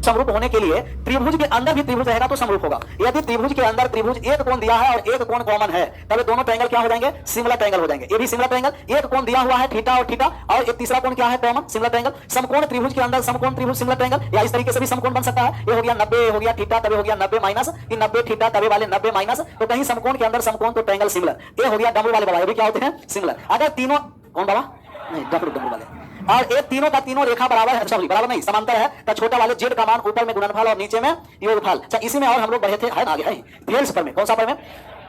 समरूप होने के लिए त्रिभुज के अंदर भी त्रिभुज रहेगा तो समरूप होगा। यदि त्रिभुज के अंदर त्रिभुज एक कोण दिया है और एक कोण कॉमन है, तब दोनों ट्रायंगल क्या हो जाएंगे? सिमिलर ट्रायंगल हो जाएंगे। ये भी सिमिलर ट्रायंगल, एक कोण दिया हुआ है थीटा और थीटा, और एक तीसरा कोण क्या है? Common similar triangle. समकोण त्रिभुज के अंदर समकोण त्रिभुज सिमिलर ट्रायंगल, या इस तरीके से भी समकोण बन सकता है। ये हो गया 90 हो गया थीटा, तब हो गया 90 माइनस, कि 90 थीटा तब वाले 90 माइनस, तो कहीं समकोण के अंदर समकोण तो ट्रायंगल सिमिलर। ये हो गया डबल वाले बाबा, ये भी क्या होते हैं? सिमिलर। अगर तीनों कौन बाबा? नहीं, डबल वाले। और एक तीनों का तीनों रेखा बराबर है, सॉरी बराबर नहीं समांतर है, तो छोटा वाले जेड का मान ऊपर में गुणनफल और नीचे में योगफल। अच्छा, इसी में और हम लोग बढ़े थे, है आगे है थेल्स पर में। कौन सा पर में?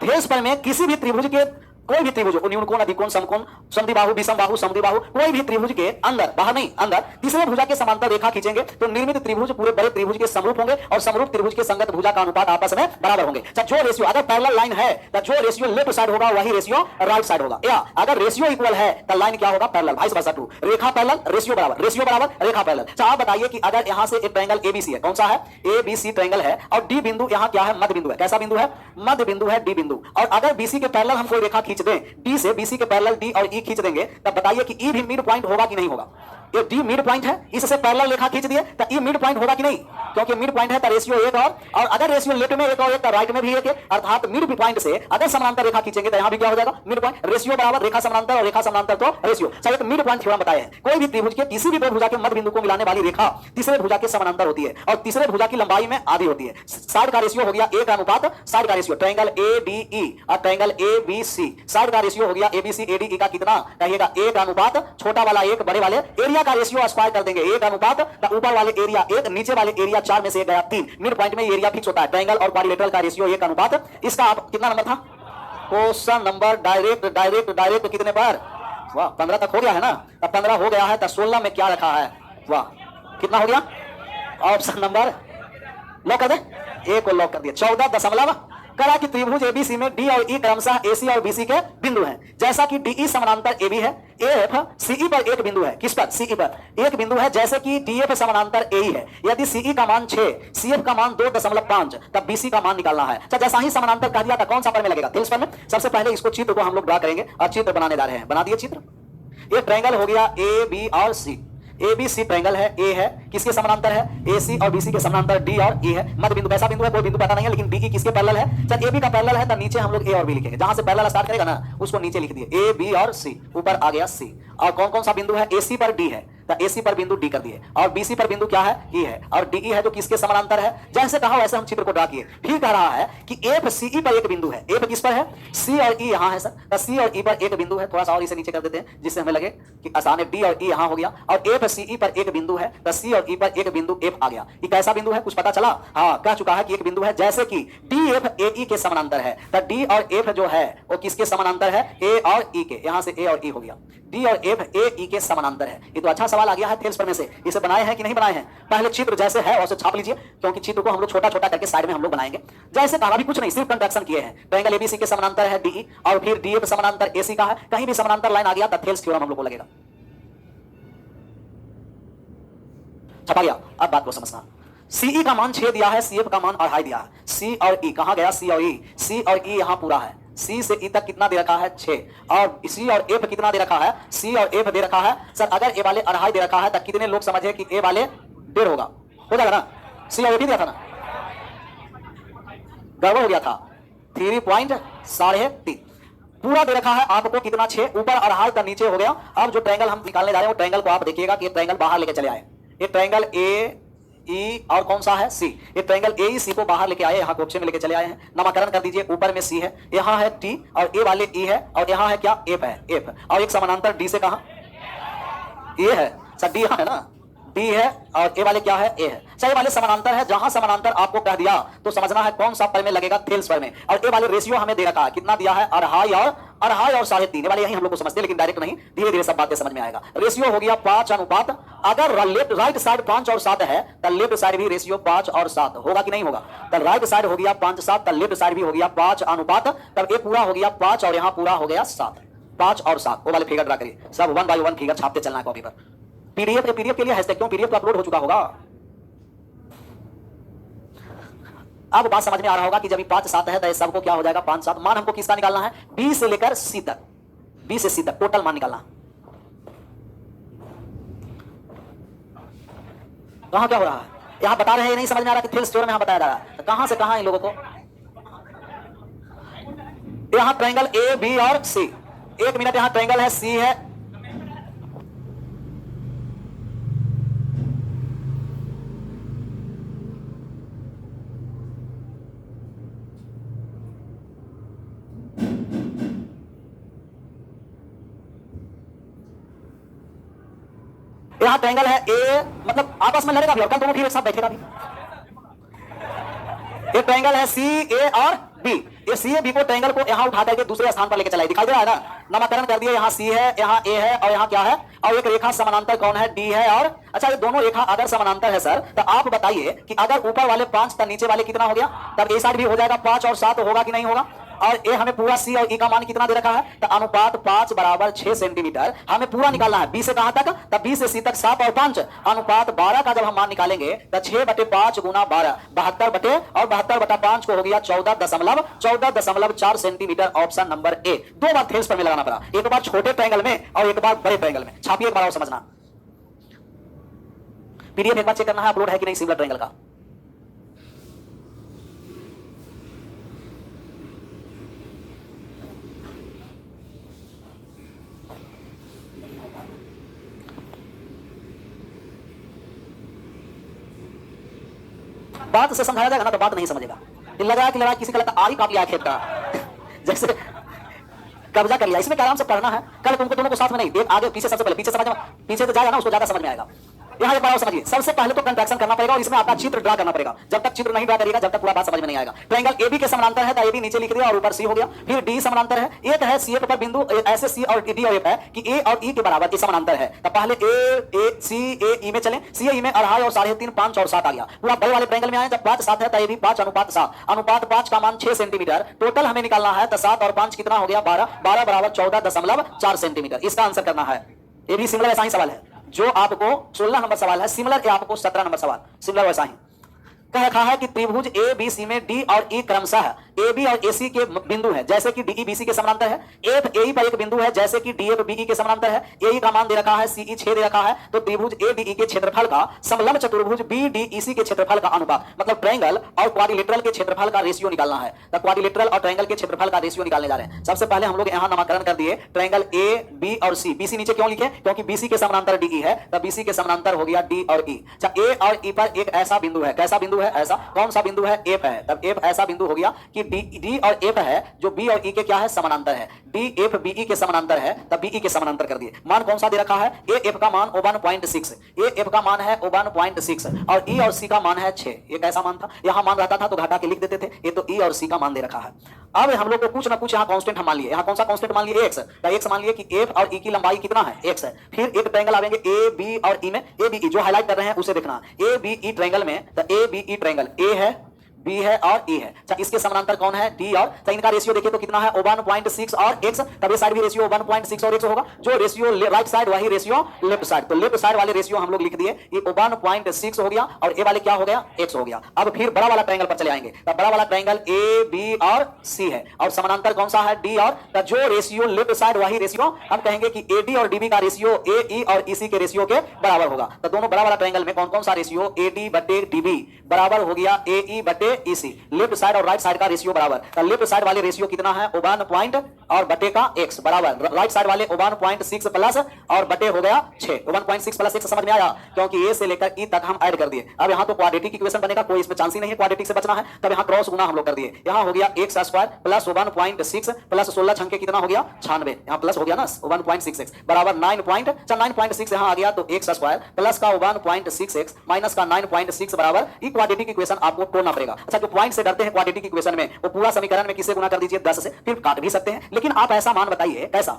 थेल्स पर में किसी भी त्रिभुज के कोई भी त्रिभुज, न्यूनकोण, अधिकोण, समकोण, समद्विबाहु, विषम बाहु, समद्विबाहु, कोई भी त्रिभुज के अंदर, बाहर नहीं अंदर, तीसरे भुजा के समांतर रेखा खींचेंगे तो निर्मित त्रिभुज पूरे बड़े त्रिभुज के समरूप होंगे और समरूप त्रिभुज के संगत भुजा का अनुपात आपस में बराबर होंगे। जो रेशियो, अगर पैरेलल लाइन है तो जो रेशियो लेफ्ट साइड होगा वही रेशियो राइट साइड होगा, या अगर रेशियो इक्वल है तो लाइन क्या होगा? Parallel, vice versa too. रेखा पैरेलल, रेशियो बराबर, रेशियो बराबर रेखा पैरेलल। आप बताइए कि अगर यहां से एक ट्रायंगल एबीसी है, कौन सा है? एबीसी ट्रायंगल है, और डी बिंदु यहां क्या है? मध्य बिंदु है। कैसा बिंदु है? मध्य बिंदु है डी बिंदु। और अगर बीसी के पैरेलल हम कोई रेखा खींच दें, डी से बीसी के पैरेलल डी और ई खींच देंगे, तब बताइए कि ई भी मिड पॉइंट होगा कि नहीं होगा? ये डी मिड पॉइंट है, इससे पैरेलल रेखा खींच दिए तो ई मिड पॉइंट होगा कि नहीं? क्योंकि मिड पॉइंट है तो रेशियो एक, और अगर रेशियो लेफ्ट में एक और एक तो राइट में भी एक है, अर्थात मिड पॉइंट से अगर समानांतर रेखा खींचेंगे तो यहां भी क्या हो जाएगा? Mid point. रेशियो बराबर रेखा समानांतर और रेखा समानांतर तो रेशियो। चलिए, तो मिड पॉइंट थ्योरम बताए हैं, कोई भी त्रिभुज के किसी भी दो भुजा के मध्य बिंदु को मिलाने वाली रेखा तीसरे भुजा के समानांतर होती है और तीसरे भुजा की लंबाई में आधी होती है। साइड का रेशियो हो गया एक अनुपात साइड का ratio, triangle A D E और triangle A B C, side का रेशियो हो गया ए बी सी ए डी ई का कितना? कहिएगा एक अनुपात छोटा वाला एक बड़े वाले। एरिया का रेशियो स्क्वायर कर देंगे, एक अनुपात तो ऊपर वाले एरिया एक, नीचे वाले एरिया 4 में से एक गया 3। मिड पॉइंट में एरिया फिक्स होता है। ट्रायंगल और क्वाड्रिलेटरल का रेशियो एक अनुपात। इसका आप कितना नंबर था? क्वेश्चन नंबर डायरेक्ट कितने पर? वाह, 15 तक हो गया है ना? अब 15 हो गया है तो 16 में क्या रखा है? वाह, कितना हो गया? ऑप्शन नंबर लॉक कर दे, ए को लॉक कर दिया। 14 करा कि त्रिभुज एबीसी में डी और ई क्रमशः एसी और बीसी के बिंदु हैं। जैसा कि डीई समानांतर एबी है, एफ सीई पर एक बिंदु है। किस पर? सीई पर एक बिंदु है। जैसे कि डीएफ समानांतर एई है, यदि सीई का मान 6, सीएफ का मान 2.5, तब बीसी का मान निकालना है। अच्छा, जैसा ही समानांतर कह दिया था, कौन सा पर में लगेगा? थेल्स पर में। सबसे पहले इसको चित्र को हम लोग ड्रा करेंगे और चित्र बनाने जा रहे हैं। बना दिए चित्र। ये ट्रायंगल हो गया ए बी और सी। ए बी सी ट्रायंगल है, ए है किसके समानांतर है? ए सी और बी सी के समानांतर डी और ई है। मध्य बिंदु कैसा बिंदु है? कोई बिंदु पता नहीं है, लेकिन डी ई किसके पैरेलल है? जब ए बी का पैरेलल है तो नीचे हम लोग ए और बी लिखेंगे। जहां से पैरेलल स्टार्ट करेगा ना उसको नीचे लिख दिए, ए बी और सी, ऊपर आ गया सी। और कौन कौन सा बिंदु है? ए सी पर डी है तो ए सी पर बिंदु डी कर दिए, और बी सी पर बिंदु क्या है? ई है, और डी ई है जो किसके समानांतर है? जैसे कहा वैसे हम चित्र को ड्रा किए। ठीक कह रहा है कि एफ सी ई पर एक बिंदु है। एफ किस पर है? सी और ई यहाँ है सर, तो सी और ई पर एक बिंदु है। थोड़ा सा और इसे नीचे कर देते हैं जिससे हमें लगे कि आसान है। डी और ई यहाँ हो गया, और एफ सी ई पर एक बिंदु है तो सी और ई पर एक बिंदु एफ आ गया। ये कैसा बिंदु है? कुछ पता चला? हाँ, कह चुका है कि एक बिंदु है। जैसे कि डी एफ ए ई के समानांतर है, तो डी और एफ जो है वो किसके समानांतर है? ए और ई के। यहाँ से ए और ई हो गया, डी और एफ ए ई के समानांतर है। ये तो अच्छा सवाल आ गया है थेल्स पर में से। इसे बनाए हैं कि नहीं बनाए हैं? पहले चित्र जैसे है वैसे छाप लीजिए, क्योंकि चित्र को हम लोग छोटा छोटा करके साइड में हम लोग बनाएंगे। जैसे कहा, भी कुछ नहीं, सिर्फ कंट्रैक्शन किए हैं। ट्रायंगल एबीसी के समानांतर है डीई, और फिर डीएफ समानांतर एसी का है। कहीं भी समानांतर लाइन आ गया तो थेल्स थ्योरम हम लोग को लगेगा। छपा गया। अब बात को समझना। सीई का मान 6 दिया है, सीएफ का मान 2.5 दिया है। सी और ई कहां गया? सी और ई, सी और ई यहां पूरा है। सी से ई तक कितना दे रखा है? 6। और सी और एफ कितना दे रखा है? सी और एफ दे रखा है। सर अगर ए वाले 2.5 दे रखा है तो कितने लोग समझे कि ए वाले 1.5 होगा? हो जाएगा ना? सी और एफ ही दिया था ना, गड़बड़ हो गया था। 3.3 पूरा दे रखा है आपको कितना? 6, ऊपर 2.5 तक नीचे हो गया। अब जो ट्रायंगल हम निकालने जा रहे हैं वो ट्रायंगल को आप देखिएगा कि ये ट्रायंगल बाहर लेके चले आए। ये ट्रायंगल ए ई और कौन सा है? सी। ये ट्रायंगल ए ई सी को बाहर लेके आए, यहाँ क्वेश्चन में लेके चले आए हैं। नामकरण कर दीजिए। ऊपर में सी है, यहाँ है टी, और ए वाले ई है, और यहाँ है क्या? एफ है, एफ। और एक समानांतर डी से कहा? ए है सर, डी यहाँ है ना, डी है, और ए वाले क्या है? ए है। सर ए वाले समानांतर है। जहां समानांतर आपको कह दिया तो समझना है कौन सा पर में लगेगा? थेल्स पर में। और ए वाले रेशियो हमें दे रखा है, कितना दिया है? 2.5 और 3.5 वाले यही हम लोग को समझते हैं, लेकिन डायरेक्ट नहीं, धीरे धीरे सब बातें समझ में आएगा। रेशियो हो गया 5 अनुपात। अगर लेफ्ट राइट साइड 5 और 7 है तो लेफ्ट साइड भी रेशियो 5 और 7 होगा कि नहीं होगा? तो राइट साइड हो गया 5 7, तो लेफ्ट साइड भी हो गया 5 अनुपात। तब ये पूरा हो गया 5 और यहाँ पूरा हो गया 7। 5 और 7 वो वाले फिगर ड्रा करिए। सब 1 बाय 1 फिगर छापते चलना है कॉपी पर। पीडीएफ के लिए हैशटैग क्यों? पीडीएफ तो अपलोड हो चुका होगा। अब बात समझ में आ रहा होगा कि जब 5 7 है तो सबको क्या हो जाएगा? 5 7। मान हमको किसका निकालना है? बी से लेकर सी तक, बी से सी तक टोटल मान निकालना। कहां क्या हो रहा है? यहाँ बता रहे हैं, नहीं समझ में आ रहा कि थेल्स थ्योरम यहाँ बताया जा रहा है, तो कहां से कहां इन लोगों को। यहाँ ट्रायंगल ए बी और सी, एक मिनट, यहाँ ट्रायंगल है सी है, यहाँ ट्रायंगल है ए, मतलब आपस में लड़ेगा भी और कल दोनों फिर एक साथ बैठेगा भी। एक ट्रायंगल है सी ए और बी, ये सी ए बी को ट्रायंगल को यहाँ उठा करके दूसरे स्थान पर लेकर चला, दिखाई दे रहा है ना, नामकरण कर दिया, यहाँ सी है, यहाँ ए है और यहाँ क्या है, और एक रेखा समानांतर कौन है, डी है। और अच्छा ये दोनों रेखा अगर समानांतर है सर, तो आप बताइए कि अगर ऊपर वाले 5 तो नीचे वाले कितना हो गया, तब ए साइड भी हो जाएगा 5 और 7 होगा कि नहीं होगा। और ए हमें पूरा सी और ई का मान कितना दे रखा है, तो अनुपात 5 बराबर 6 सेंटीमीटर हमें पूरा निकालना है, बी से कहां तक, तब बी से सी तक 7 और 5 अनुपात 12 का जब हम मान निकालेंगे तो 6/5 गुना 12 72 बटे और 72/5 को हो गया 14.4 centimetre. Option number A. 2 bar Thales पर में लगाना पड़ा, एक बार छोटे ट्रायंगल में और एक बार बड़े ट्रायंगल में। छापिए एक बार और समझना, पीडीएफ एक बार चेक करना है अपलोड है कि नहीं सिमिलर ट्रायंगल का। बात से समझाया जाएगा ना तो बात नहीं समझेगा, लगा कि लगा किसी का लगता आरी काट लिया खेत का जैसे कब्जा कर लिया। इसमें आराम से पढ़ना है, कल तुमको दोनों को साथ में नहीं, देख आगे पीछे, सबसे पहले पीछे समझ में, पीछे तो जाएगा ना उसको ज्यादा समझ में आएगा। यहाँ एक बार समझिए, सबसे पहले तो कंट्रैक्शन करना पड़ेगा और इसमें आपका चित्र ड्रा करना पड़ेगा। जब तक चित्र नहीं ड्रा करेगा जब तक पूरा बात समझ में नहीं आएगा। ट्रायंगल एबी के समानांतर है तो एबी नीचे लिख दिया और ऊपर सी हो गया, फिर डी समानांतर है, एक है सी पर बिंदु, ऐसे सी और डी और एक है कि ए और ई के बराबर ई समानांतर है, तो पहले ए सी ए ई में चले, सी ई में 2.5 और 3.5 5 और 7 आ गया। पूरा बड़े वाले ट्रायंगल में आए, जब 5 7 है तो एबी 5 अनुपात 7 अनुपात 5 का मान 6 सेंटीमीटर, टोटल हमें निकालना है तो 7 और 5 कितना हो गया 12 12 बराबर 14.4 सेंटीमीटर। इसका आंसर करना है। ये भी सिमिलर ऐसा ही सवाल है, जो आपको 16 नंबर सवाल है, सिमिलर के आपको 17 नंबर सवाल सिमिलर वैसा ही कह रखा है कि त्रिभुज ए बी सी में डी और ई क्रमशः ए बी और ए सी के बिंदु है जैसे कि डी बी सी के समानांतर है, एफ ए पर एक बिंदु है जैसे कि डी एफ बी के समानांतर है, ए ई का मान दे रखा है, सी ई 6 दे रखा है, तो त्रिभुज ए डी ई के क्षेत्रफल का समलंब चतुर्भुज बी डी ई सी के क्षेत्रफल का अनुपात, मतलब ट्रायंगल और क्वाड्रिलेटरल के क्षेत्रफल का रेशियो निकालना है। तो क्वाड्रिलेटरल और ट्रायंगल के क्षेत्रफल का रेशियो निकालने जा रहे हैं। सबसे पहले हम लोग यहाँ नामकरण कर दिए ट्रायंगल ए बी और सी, बी सी नीचे क्यों लिखे, क्योंकि बी सी के समानांतर डी ई है, तो बी सी के समानांतर हो गया डी और ई। अच्छा ए और ई पर एक ऐसा बिंदु है, कैसा बिंदु है, ऐसा कौन सा बिंदु है, एफ है, तब एफ ऐसा बिंदु हो गया कि डी और एफ है जो बी और ई के क्या है समानांतर है, डी एफ बी ई के समानांतर है, तब बी ई के समानांतर कर दिए। मान कौन सा दे रखा है, ए एफ का मान 1.6, ए एफ का मान है 1.6 और ई और सी का मान है 6। ये कैसा मान था, यहां मान रहता था तो घटा के लिख देते थे, ये तो ई और सी का मान दे रखा है। अब हम लोग को कुछ ना कुछ यहाँ कांस्टेंट हम मान लिए, यहाँ कौन सा कांस्टेंट मान लिए, एक्स, तो एक्स मान लिए कि एफ और ई की लंबाई कितना है, एक्स है। फिर एक ट्रायंगल आवेंगे ए बी और ई में, ए बी ई जो हाईलाइट कर रहे हैं उसे देखना, ए बी ई ट्रायंगल में, तो A B E triangle A है बी है और ई है, अच्छा इसके समानांतर कौन है, डी और, तो इनका रेशियो देखिए तो कितना है 1.6 और x, तब ये साइड भी रेशियो 1.6 और x होगा, जो रेशियो राइट साइड वही रेशियो लेफ्ट साइड, तो लेफ्ट साइड वाले रेशियो हम लोग लिख दिए, ये 1.6 हो गया और ए वाले क्या हो गया, x हो गया। अब फिर बड़ा वाला ट्रायंगल पर चले आएंगे, तब बड़ा वाला ट्रायंगल ए बी और सी है और समानांतर कौन सा है, डी और, तो जो रेशियो लेफ्ट साइड वही रेशियो हम कहेंगे कि ए डी और डीबी का रेशियो ए ई और ई सी के रेशियो के बराबर होगा। तो दोनों बड़ा वाला ट्रायंगल में कौन कौन सा रेशियो, ए डी बटे डीबी बराबर हो गया ए ई बटे ई सी, लेफ्ट साइड और राइट साइड का रेशियो बराबर, तो लेफ्ट साइड वाले रेशियो कितना है 1 पॉइंट और बटे का x बराबर राइट साइड वाले 1.6 प्लस और बटे हो गया 6, 1.6 प्लस x समझ में आया, क्योंकि a से लेकर e तक हम ऐड कर दिए। अब यहाँ तो क्वाड्रेटिक इक्वेशन बनेगा, कोई इसमें चांस ही नहीं है क्वाड्रेटिक से बचना है, तब यहाँ क्रॉस गुना हम लोग कर दिए, यहाँ हो गया x स्क्वायर प्लस 1.6 प्लस 16 छंके कितना हो गया 96, यहाँ प्लस हो गया ना 1.66 बराबर 9.6 यहाँ आ गया, तो x स्क्वायर प्लस का 1.6x माइनस का 9.6 बराबर ई क्वाड्रेटिक इक्वेशन आपको तोड़ना पड़ेगा। अच्छा जो पॉइंट से डरते हैं क्वाड्रेटिक इक्वेशन में, वो पूरा समीकरण में किससे गुना कर दीजिए 10 से, फिर काट भी सकते हैं, लेकिन आप ऐसा मान बताइए कैसा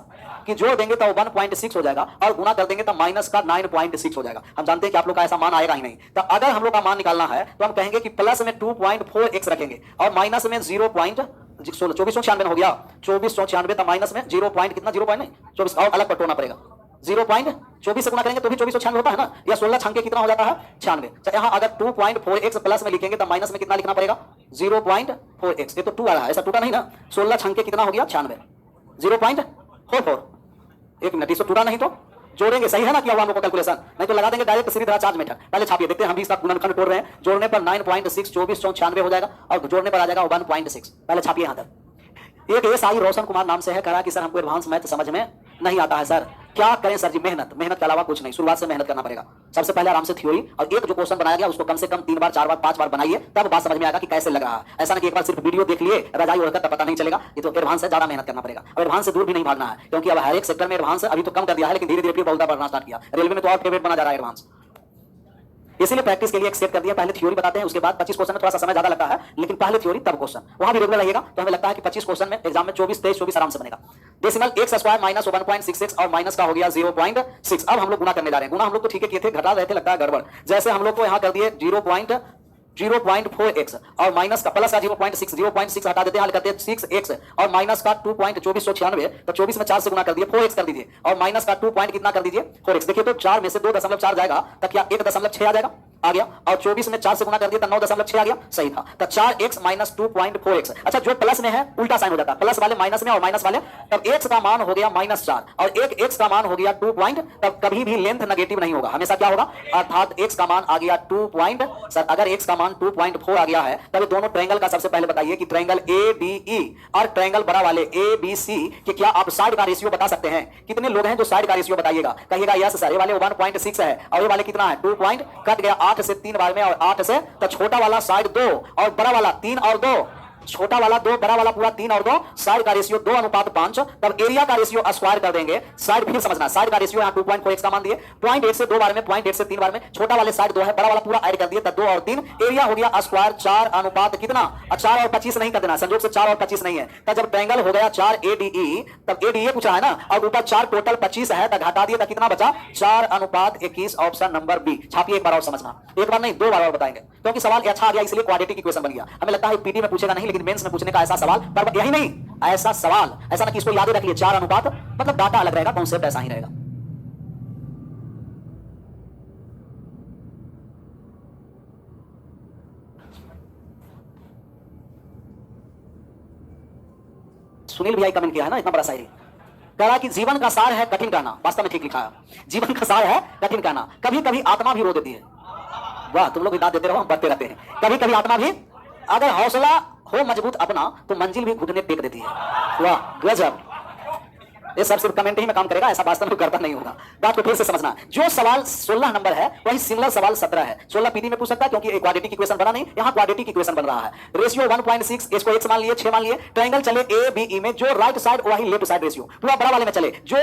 कि जोड़ देंगे तो 1.6 हो जाएगा और गुना कर देंगे तो माइनस का 9.6 हो जाएगा। हम जानते हैं कि आप लोग का ऐसा मान आएगा ही नहीं, तो अगर हम लोग का मान निकालना है तो हम कहेंगे कि प्लस में 2.4x रखेंगे और माइनस में 2496 हो गया, 2496 तो माइनस में 0 पॉइंट कितना 0 पॉइंट नहीं 24 और अलग पटोना पड़ेगा, 0.24 से गुना करेंगे तो भी 2496 होता है ना, या 16 छंके कितना हो जाता है 96। यहाँ अगर 2.4x प्लस में लिखेंगे तो माइनस में कितना लिखना पड़ेगा 0.4x, ये तो 2 आ रहा है, ऐसा टूटा नहीं ना, 16 छंके कितना हो गया 96, 0.44, एक मिनट इसको टूटा नहीं तो जोड़ेंगे, सही है ना? किया हुआ हम लोग को कैलकुलेशन, नहीं तो लगा देंगे डायरेक्ट सीधी तरह चार्ज मेथड। पहले छापिए, देखते हैं हम भी इसका गुणनखंड तोड़ रहे हैं। जोड़ने पर 9.6 24 96 हो जाएगा और जोड़ने पर आ जाएगा 1.6। पहले छापिए यहां तक। एक एसआई रोशन कुमार नाम से है, कह रहा कि सर हमको एडवांस मैथ समझ में नहीं आता है सर, क्या करें सर जी? मेहनत, मेहनत के अलावा कुछ नहीं, शुरुआत से मेहनत करना पड़ेगा। सबसे पहले आराम से थ्योरी और एक जो क्वेश्चन बनाया गया उसको कम से कम 3 बार 4 बार 5 बार बनाइए, तब बात समझ में आएगा कि कैसे लग रहा है। ऐसा नहीं कि एक बार सिर्फ वीडियो देख लिए रजाई ओढ़कर तब पता नहीं चलेगा। ये तो एडवांस है, ज्यादा मेहनत करना पड़ेगा और एडवांस से दूर भी नहीं भागना है, क्योंकि अब हर एक सेक्टर में एडवांस अभी तो कम कर दिया है, लेकिन धीरे धीरे बहुत बढ़ना स्टार्ट किया। रेलवे में तो और फेवरेट बना जा रहा है एडवांस, इसीलिए प्रैक्टिस के लिए एक सेट कर दिया। पहले थ्योरी बताते हैं, उसके बाद 25 क्वेश्चन में थोड़ा सा समय ज्यादा लगता है, लेकिन पहले थ्योरी तब क्वेश्चन। वहां भी रेगुलर रहिएगा तो हमें लगता है कि 25 क्वेश्चन में एग्जाम में 24 23 24 आराम से बनेगा। डेसिमल x स्क्वायर माइनस 1.66 और माइनस का हो गया 0.6। अब हम लोग गुना करने जा रहे हैं। गुना हम लोग तो ठीक है किए थे, घटा रहे थे, लगता है गड़बड़। जैसे हम लोग को यहाँ कर दिए 0.4x और माइनस का प्लस का 0.6 हटा देते हैं, हल करते हैं 6x और माइनस का 2.2496, तो 24 में 4 से गुना कर दिए, 4x कर दीजिए और माइनस का 2 पॉइंट कितना कर दीजिए 4x। देखिए तो 4 में से 2.4 जाएगा तब क्या 1.6 आ जाएगा, आ गया, और 24 में 4 से गुना कर दिया तो 9.6 आ गया, सही था। तो 4x माइनस 2.4x। अच्छा, जो प्लस में है उल्टा साइन हो जाता है, प्लस वाले माइनस में और माइनस वाले, तब x का मान हो गया -4 और एक x का मान हो गया 2 पॉइंट, तब कभी भी लेंथ नेगेटिव नहीं होगा, हमेशा क्या होगा, अर्थात x का मान आ गया 2 पॉइंट। सर अगर x का मान 2.4 आ गया है तब दोनों ट्रायंगल का सबसे पहले बताइए कि ट्रायंगल ADE और ट्रायंगल बड़ा वाले ABC के क्या आप साइड का रेशियो बता सकते हैं? कितने लोग हैं जो साइड का रेशियो बताइएगा? कहिएगा यस सर, ये वाले 1.6 है और ये वाले कितना है 2 पॉइंट, कट गया 8 से 3 बार में और 8 से, तो छोटा वाला साइड 2 और बड़ा वाला 3 और 2, छोटा वाला 2 बड़ा वाला पूरा 3 और 2, साइड का रेशियो 2:5। तब एरिया का रेशियो स्क्वायर कर देंगे। साइड फिर समझना, साइड का रेशियो यहां 2.4x का मान दिए, 0.8 से 2 बार में, 0.8 से 3 बार में, छोटा वाले साइड 2 है, बड़ा वाला पूरा ऐड कर दिए, तब 2 और 3, एरिया हो गया स्क्वायर 4 कितना, 4 और 25 नहीं कर देना, संयोग से 4 और 25 नहीं है। तब जब ट्रायंगल हो गया 4 ADE, तब ADE पूछा है ना, और ऊपर 4 टोटल 25 है, तब घटा दिए तो कितना बचा 4:21, ऑप्शन नंबर बी। छापिए एक बार और समझना, एक बार नहीं 2 बार और बताएंगे, क्योंकि सवाल अच्छा आ गया इसलिए क्वाड्रेटिक इक्वेशन बन गया। हमें लगता है पीटी में पूछेगा नहीं, लेकिन मेंस में पूछने का ऐसा सवाल, पर यही नहीं ऐसा सवाल, ऐसा ना कि इसको याद रखिए 4 अनुपात, मतलब डाटा अलग रहेगा, कॉन्सेप्ट ऐसा ही रहेगा। सुनील भैया कमेंट किया है ना, इतना बड़ा शायरी, कह रहा कि जीवन का सार है कठिन कहना, वास्तव में ठीक लिखा है, जीवन का सार है कठिन कहना, कभी कभी आत्मा भी रो देती है। वाह, तुम लोग दाद देते रहो, हम बढ़ते रहते हैं। कभी कभी आत्मा भी, अगर हौसला हो मजबूत अपना तो मंजिल भी घुटने टेक देती है। वाह गजब, ये सब सिर्फ कमेंट ही में काम करेगा, ऐसा वास्तव में करता नहीं होगा। बात को फिर से समझना, जो सवाल 16 नंबर है वही सिमिलर सवाल 17 है। 16 पीटी में पूछ सकता है क्योंकि क्वाड्रेटिक इक्वेशन बना नहीं, यहाँ क्वाड्रेटिक इक्वेशन बन रहा है। रेशियो 1.6, इसको x मान लिए, 6 मान लिए, ट्रायंगल चले ABE में, जो राइट साइड वही लेफ्ट साइड रेशियो, पूरा बड़ा वाले में चले, जो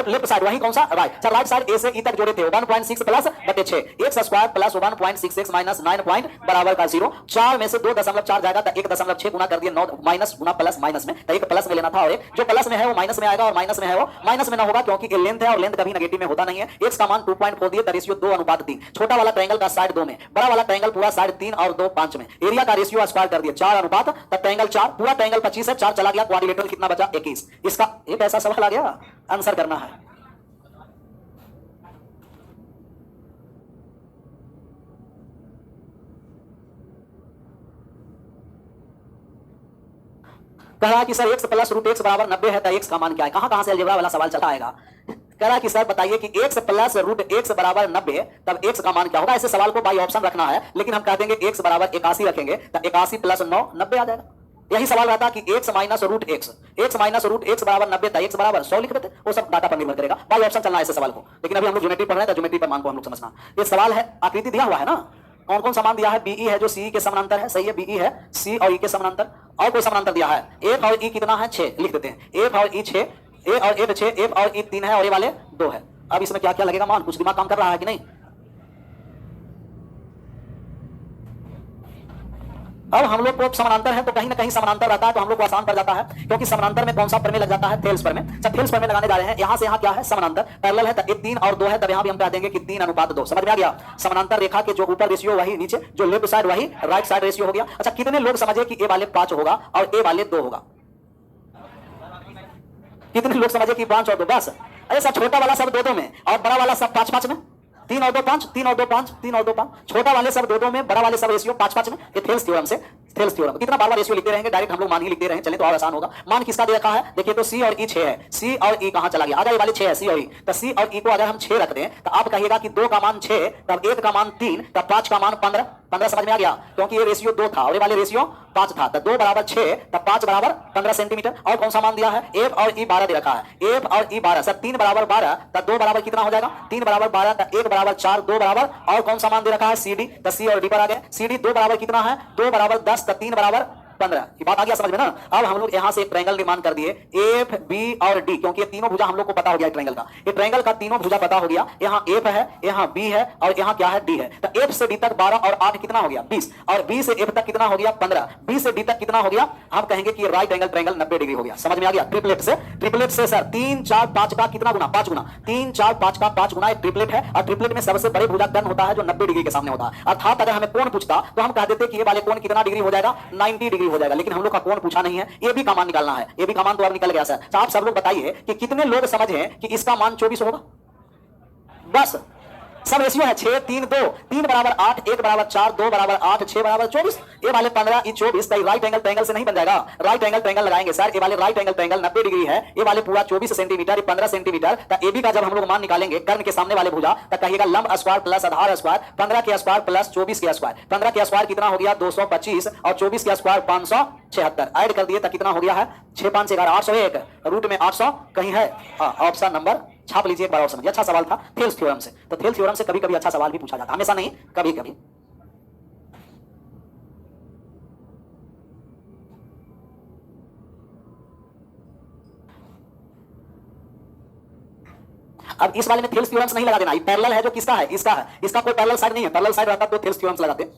लेफ्ट साइड वही कौन सा राइट, राइट साइड A से E तक जोड़े थे, 1.6 प्लस बटे 6, x square plus 1.66 minus 9 point बराबर का 0। 4 में से 2.4 जाएगा तो 1.6 गुना कर दिए, 9 माइनस गुना प्लस माइनस में, तो एक प्लस में लेना था और एक जो प्लस में है वो माइनस में आएगा, और माइनस में है वो माइनस में ना होगा क्योंकि ये लेंथ है और लेंथ कभी नेगेटिव में होता नहीं है। x का मान 2.4 दिए, रेशियो 2:3, छोटा वाला ट्रायंगल का साइड 2 में, बड़ा वाला ट्रायंगल पूरा साइड 3 और 2 5 में, एरिया का रेशियो स्क्वायर कर दिए 4:, तब ट्रायंगल 4, पूरा ट्रायंगल 25 है, 4 चला गया, क्वाड्रिलेटरल कितना बचा 21। इसका एक ऐसा सवाल आ गया, आंसर करना है। कह रहा कि sir x plus root x बराबर 90 है तो x का मान क्या है? कहां से अलजेब्रा वाला सवाल चला आएगा। कह रहा कि सर बताइए कि x प्लस रूट x बराबर 90 तब x का मान क्या होगा? ऐसे सवाल को बाई ऑप्शन रखना है, लेकिन हम कह देंगे x बराबर 81 रखेंगे तो 81 प्लस 9 90 आ जाएगा। यही सवाल रहता कि x माइनस रूट x बराबर 90 था, x बराबर 100 लिख देते। वो सब डाटा पर निर्भर करेगा, बाई ऑप्शन चलना है ऐसे सवाल को। लेकिन अभी हम लोग ज्योमेट्री पढ़ रहे हैं तो ज्योमेट्री पर मान को हम लोग समझना। ये सवाल है, आकृति दिया हुआ है ना, कौन कौन समान दिया है? BE है जो CE के समानांतर है, सही है, BE है C और E के समानांतर। और कोई समानांतर दिया है, F और E कितना है 6 लिख देते हैं, F और E 6, A और F 6, F और E 3 है और ये वाले 2 है। अब इसमें क्या क्या लगेगा मान, कुछ दिमाग काम कर रहा है कि नहीं? अब हम लोग को समानांतर है तो कहीं ना कहीं समानांतर रहता है तो हम लोग को आसान पड़ जाता है, क्योंकि समानांतर में कौन सा प्रमेय लग जाता है? थेल्स प्रमेय। अच्छा, थेल्स प्रमेय लगाने जा रहे हैं, यहां से यहां क्या है? समानांतर। पैरेलल है तो 3 और 2 है, तब यहां भी हम कह देंगे कि 3:2। समझ में आ गया? समानांतर रेखा के जो ऊपर रेशियो वही नीचे, जो लेफ्ट साइड वही राइट साइड रेशियो हो गया। अच्छा, कितने लोग समझे कि ए वाले 5 होगा और ए वाले 2 होगा? कितने लोग समझे कि 5 और 2? बस। अरे सब छोटा वाला सब 2 में और बड़ा वाला सब 5 में, 3 और 2 5, 3 और 2 5, 3 और 2 5, छोटा वाले सब 2 में, बड़ा वाले सब रेशियो 5 में। ये थेल्स थ्योरम से थेल्स थ्योरम। कितना बार बार रेशियो लिखते रहेंगे, डायरेक्ट हम लोग मान ही लिखते रहेंगे, चले तो और आसान होगा। मान किसका दे रखा है, देखिए तो सी और ई 6 है, सी और ई कहां चला गया, अगर ये वाले 6 है सी और ई, तो सी और ई को अगर हम 6 रख दें तो आप कहिएगा कि 2 का मान 6, तब 1 का मान 3, तब 5 का मान 15। 15 समझ में आ गया, क्योंकि ये रेशियो 2 था और ये वाले रेशियो 5 था, तो 2 बराबर 6, तब 5 बराबर 15 सेंटीमीटर। और कौन सा मान दिया है, एफ और ई 12 दे रखा है, एफ और ई 12, सर 3 बराबर 12, तब 2 बराबर कितना हो जाएगा, 3 बराबर 12, तब 1 बराबर 4, 2 बराबर, और कौन सा मान दे रखा है, सी डी, तो सी और डी पर आ गए। सी डी 2 बराबर कितना है, 2 बराबर 10, तब 3 बराबर 15। ये बात आ गया समझ में ना। अब हम लोग यहां से एक ट्रायंगल निर्माण कर दिए, एफ बी और डी, क्योंकि ये तीनों भुजा हम लोग को पता हो गया ट्रायंगल का, ये ट्रायंगल का तीनों भुजा पता हो गया। यहाँ एफ है, यहाँ बी है और यहाँ क्या है, डी है। तो एफ से डी तक 12 और 8 कितना हो गया, 20, और बी से एफ तक कितना हो गया, 15, बी से डी तक कितना हो गया, हम कहेंगे कि राइट एंगल ट्रायंगल 90 डिग्री हो गया। समझ में आ गया। ट्रिपलेट से सर 3 4 5 का कितना गुना, 5 गुना, 3 4 5 का 5 गुना एक ट्रिपलेट है, और ट्रिपलेट में सबसे बड़े भुजा कर्ण होता है जो 90 डिग्री के सामने होता है। अर्थात अगर हमें कोण पूछता तो हम कह देते कि ये वाले कोण कितना डिग्री हो जाएगा, 90 डिग्री हो जाएगा, लेकिन हम लोग का कोण पूछा नहीं है, ये भी का मान निकालना है। ये भी का मान तो अब निकल गया सर। आप सब लोग बताइए कि कितने लोग समझे कि इसका मान 24 होगा, बस सब रेशियो है 6 3 2, 3 बराबर 8, 1 बराबर 4, 2 बराबर 8, 6 बराबर 24, ये वाले 15, ये 24, तो राइट एंगल ट्रायंगल से नहीं बन जाएगा। राइट एंगल ट्रायंगल लगाएंगे सर, ये वाले राइट एंगल ट्रायंगल 90 डिग्री है, ये वाले पूरा 24 सेंटीमीटर, ये 15 सेंटीमीटर, तो एबी का जब हम लोग मान निकालेंगे कर्ण के सामने वाले भुजा, तो कहिएगा लंब स्क्वायर प्लस आधार स्क्वायर, 15 के स्क्वायर प्लस 24 के स्क्वायर, 15 के स्क्वायर कितना हो गया 225, और 24 के स्क्वायर 576, ऐड कर दिए तो कितना हो गया है 6 5 11 801, रूट में 800 कहीं है, ऑप्शन नंबर छाप लीजिए एक बार और समझिए। अच्छा सवाल था थेल्स थ्योरम से, तो थेल्स थ्योरम से कभी कभी अच्छा सवाल भी पूछा जाता है, हमेशा नहीं, कभी कभी। अब इस वाले में थेल्स थ्योरम्स नहीं लगा देना, ये पैरेलल है जो किसका है, इसका है, इसका कोई पैरेलल साइड नहीं है, पैरेलल साइड रहता तो थेल्स थ्योरम्स लगाते।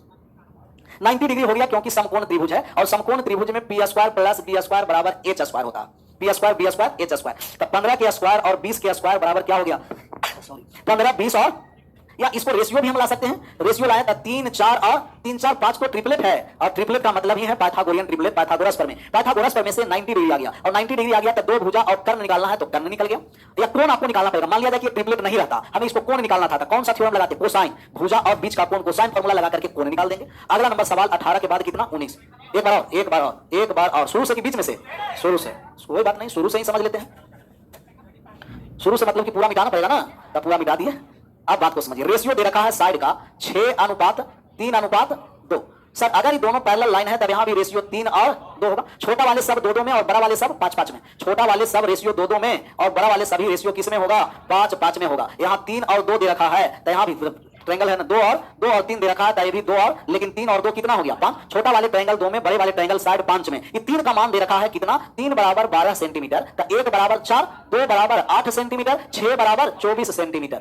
90 डिग्री हो गया क्योंकि समकोण त्रिभुज है, और समकोण त्रिभुज में P square plus B square बराबर एच स्क्वायर होता है, P square B square H square. तो 15 के स्क्वायर और 20 के स्क्वायर बराबर क्या हो गया, सॉरी 15 20, और या इसको रेशियो भी हम ला सकते हैं, रेशियो लाए तो 3 4 और 3 4 5 को ट्रिपलेट है, और ट्रिपलेट का मतलब ही है पाइथागोरियन ट्रिपलेट, पाइथागोरस प्रमेय। पाइथागोरस प्रमेय से 90 डिग्री आ गया, और 90 डिग्री आ गया तो 2 भुजा और कर्ण निकालना है तो कर्ण निकल गया, या कोण आपको निकालना पड़ेगा। मान लिया जाए कि ट्रिपलेट नहीं रहता, हमें इसको कोण निकालना था, तो कौन सा थ्योरम लगाते, कोसाइन, भुजा और बीच का कोण, कोसाइन फार्मूला लगा करके कोण निकाल देंगे। अगला नंबर सवाल 18 के बाद कितना 19, एक बार और शुरू से कि बीच में से, शुरू से, कोई बात नहीं, शुरू से ही समझ लेते हैं। शुरू से मतलब कि पूरा मिटाना पड़ेगा ना, तो पूरा मिटा दिए। अब बात को समझिए, रेशियो दे रखा है साइड का 6:3:2। सर अगर ये दोनों पैरेलल लाइन है तब यहां भी रेशियो 3 और 2 होगा। छोटा वाले सब 2 में और बड़ा वाले सब 5 में, छोटा वाले सब रेशियो 2 में और बड़ा वाले सभी रेशियो किस में होगा, 5 में होगा। यहाँ 3 और 2 दे रखा है, तो यहाँ भी ट्रायंगल है ना, 2 और 3 दे रखा है, तो ये भी 2 और, लेकिन 3 और 2 कितना हो गया 5। छोटा वाले ट्रायंगल 2 में, बड़े वाले ट्रायंगल साइड 5 में। ये 3 का मान दे रखा है कितना, 3 बराबर 12 सेंटीमीटर, तो 1 बराबर 4, 2 बराबर 8 सेंटीमीटर, 6 बराबर 24 सेंटीमीटर।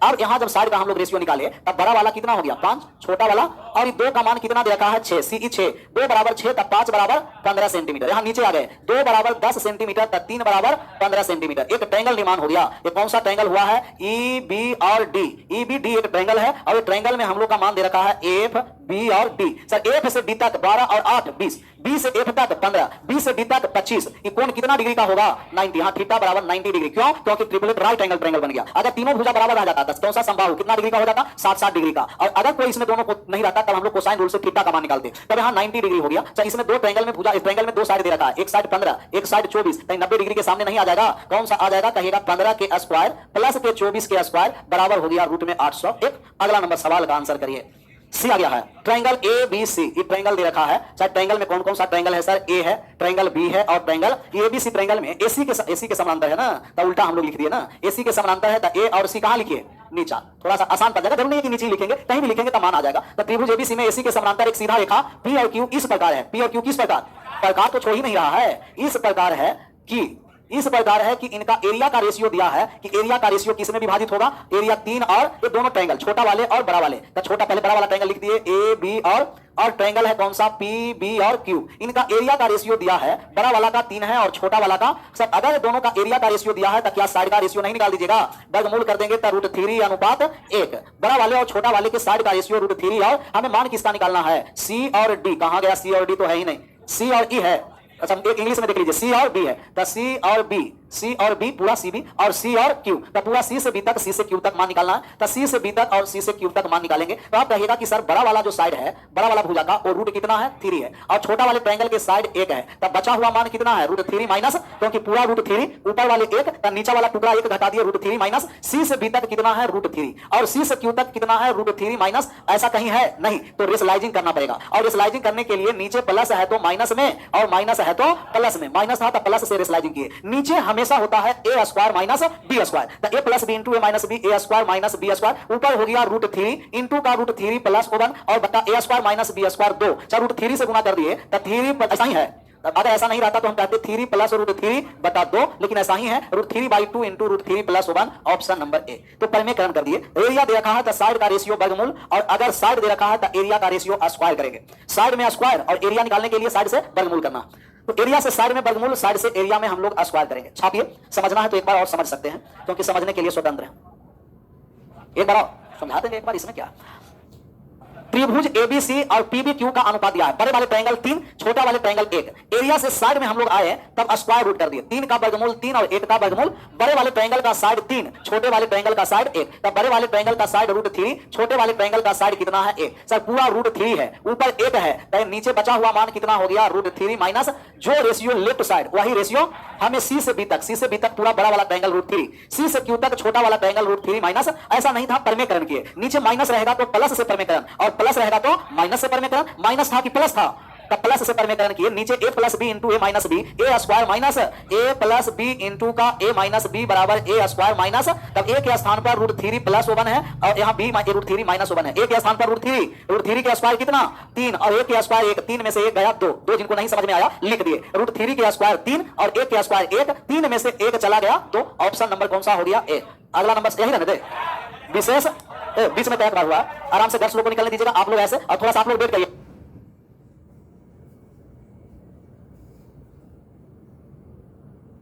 अब यहाँ जब साइड का हम लोग रेशियो निकाले तब बड़ा वाला कितना हो गया 5, छोटा वाला, और ये 2 का मान कितना दे रखा है 6, सी 6, 2 बराबर 6, तब 5 बराबर 15 सेंटीमीटर। यहाँ नीचे आ गए 2 बराबर 10 सेंटीमीटर, तब 3 बराबर 15 सेंटीमीटर। एक ट्रायंगल निर्माण हो गया। ये कौन सा ट्रायंगल हुआ है, ई बी और डी, ई बी डी एक ट्रायंगल है, और ट्रायंगल में हम लोग का मान दे रखा है एफ बी और डी। सर एफ से डी तक 12 और 8 20, बी से एफ तक 15, बी से डी तक 25। ये कोण कितना डिग्री का होगा 90, यहाँ थीटा बराबर 90 डिग्री। क्यों, क्योंकि ट्रिपलेट राइट एंगल ट्रायंगल बन गया। अगर तीनों भुजा बराबर आ जाता तो कौन सा संभाव कितना डिग्री का हो जाता, 60 डिग्री का। और अगर कोई इसमें दोनों को नहीं रहता तब हम लोग कोसाइन रूल से थीटा का मान निकालते, तब यहाँ 90 डिग्री हो गया। तो इसमें 2 ट्रायंगल में भुजा, इस ट्रायंगल में 2 साइड दे रखा है, एक साइड 15 एक साइड 24, तो 90 डिग्री के सामने नहीं आ जाएगा। कौन सा आ जाएगा, कहिएगा 15 के स्क्वायर प्लस के 24 के स्क्वायर बराबर हो गया रूट में 801। अगला नंबर सवाल का आंसर करिए। सी आ गया है, ट्रायंगल ए बी सी, ये ट्रायंगल दे रखा है। सर ट्रायंगल में कौन कौन सा ट्रायंगल है, सर ए है, ट्रायंगल बी है, और triangle A B C. Triangle में एसी के समानांतर है ना, तो उल्टा हम लोग लिख दिए ना, एसी के समानांतर है, तो ए और सी कहां लिखिए, नीचा। थोड़ा सा आसान पड़ जाएगा, जरूर नहीं है कि नीचे लिखेंगे, कहीं भी लिखेंगे तो मान आ जाएगा। तो त्रिभुज एबीसी में एसी के समानांतर एक सीधा रेखा पी और क्यू इस प्रकार है, पी और क्यू किस प्रकार तो छोड़ ही नहीं रहा है, इस प्रकार है कि इनका एरिया का रेशियो दिया है कि एरिया का रेशियो किस में विभाजित होगा, एरिया 3 और ये दोनों ट्रायंगल छोटा वाले और बड़ा वाले। तो छोटा पहले बड़ा वाला ट्रायंगल लिख दिए ए बी, और ट्रायंगल है कौन सा पी बी और क्यू। इनका एरिया का रेशियो दिया है, बड़ा वाला का 3 है और छोटा वाला का। सर अगर दोनों का एरिया का रेशियो दिया है तो क्या साइड का रेशियो नहीं निकाल दीजिएगा, वर्गमूल कर देंगे तो √3:1। बड़ा वाले और छोटा वाले के साइड का रेशियो √3, और हमें मान किसका निकालना है, सी और डी। कहां गया, सी और डी तो है ही नहीं, सी और ई है। अच्छा एक इंग्लिश में देख लीजिए, सी और बी है, तो सी और बी सी और बी पूरा सी बी और सी और क्यू, तो पूरा सी से बी तक, सी से क्यू तक मान निकालना है। तो सी से बी तक और सी से क्यू तक मान निकालेंगे तो आप कहिएगा कि सर बड़ा वाला जो साइड है, बड़ा वाला भुजा का वो रूट कितना है 3 है और छोटा वाले ट्रायंगल के साइड 1 है, तब बचा हुआ मान कितना है √3 माइनस, क्योंकि पूरा √3 ऊपर वाले 1 तो नीचे वाला टुकड़ा 1 घटा दिए √3 माइनस, सी से बी तक कितना है √3 और सी से क्यू तक कितना है √3 माइनस, ऐसा कहीं है नहीं, तो रेशलाइजिंग करना पड़ेगा और रेशलाइजिंग करने के लिए नीचे प्लस है तो माइनस में और माइनस है तो प्लस में, माइनस था तो प्लस से रेशलाइजिंग किए। नीचे हमेशा होता है ए स्क्वायर माइनस बी स्क्वायर, तो ए plus B into A minus B, A square minus B square, ऊपर हो गया √3 इंटू का √3 प्लस 1 और बटा ए स्क्वायर माइनस बी स्क्वायर 2, चाहे √3 से गुना कर दिए तो 3 ऐसा ही है। अगर ऐसा नहीं रहता तो हम कहते 3 प्लस √3 बटा 2, लेकिन ऐसा ही है √3/2 into √3 plus 1, option number A. तो परिमेयकरण कर दिए। एरिया दे रखा है तो साइड का रेशियो वर्गमूल, और अगर साइड दे रखा है तो एरिया का रेशियो स्क्वायर करेंगे। साइड में स्क्वायर और एरिया निकालने के लिए साइड से वर्गमूल करना, तो एरिया से साइड में वर्गमूल, साइड से एरिया में हम लोग स्क्वायर करेंगे। छापिए, समझना है तो एक बार और समझ सकते हैं क्योंकि समझने के लिए स्वतंत्र है। एक बार और समझा देंगे, एक बार इसमें क्या त्रिभुज एबीसी और पीबीक्यू का अनुपात दिया है, बड़े वाले ट्रायंगल 3, छोटा वाले ट्रायंगल 1। एरिया से साइड में हम लोग आए तब स्क्वायर रूट कर दिए, 3 का वर्गमूल 3 और 1 का वर्गमूल, बड़े वाले ट्रायंगल का साइड 3, छोटे वाले ट्रायंगल का साइड 1, तब बड़े वाले ट्रायंगल का साइड √3, छोटे वाले ट्रायंगल का साइड कितना है 1। सर पूरा √3 है, ऊपर 1 है, तो नीचे बचा हुआ मान कितना हो गया √3 माइनस, जो रेशियो लेफ्ट साइड वही रेशियो हमें सी से बी तक, सी से बी तक पूरा बड़ा वाला ट्रायंगल √3, सी से क्यू तक छोटा वाला ट्रायंगल √3 माइनस, ऐसा नहीं था परिमेयकरण किए, नीचे माइनस रहेगा तो प्लस से परिमेयकरण और प्लस रहेगा तो माइनस से परिमेयकरण, माइनस था कि प्लस था, तब प्लस से परिमेयकरण किए। नीचे a plus B into A minus B, A square minus A plus B into का ए माइनस बी बराबर ए स्क्वायर माइनस, तब ए के स्थान पर √3 प्लस 1 है और यहाँ बी √3 माइनस 1 है। ए के स्थान पर √3 के स्क्वायर कितना 3 और 1 के स्क्वायर 1, 3 में से 1 गया 2, जिनको नहीं समझ में आया लिख दिए। √3 के स्क्वायर 3 और 1 के स्क्वायर 1, 3 में से 1 चला गया 2, ऑप्शन नंबर कौन सा हो गया ए। अगला नंबर यही रहने दे, विशेष बीच में तय करा हुआ, आराम से 10 लोग को निकलने दीजिएगा आप लोग ऐसे, और थोड़ा सा आप लोग वेट करिए।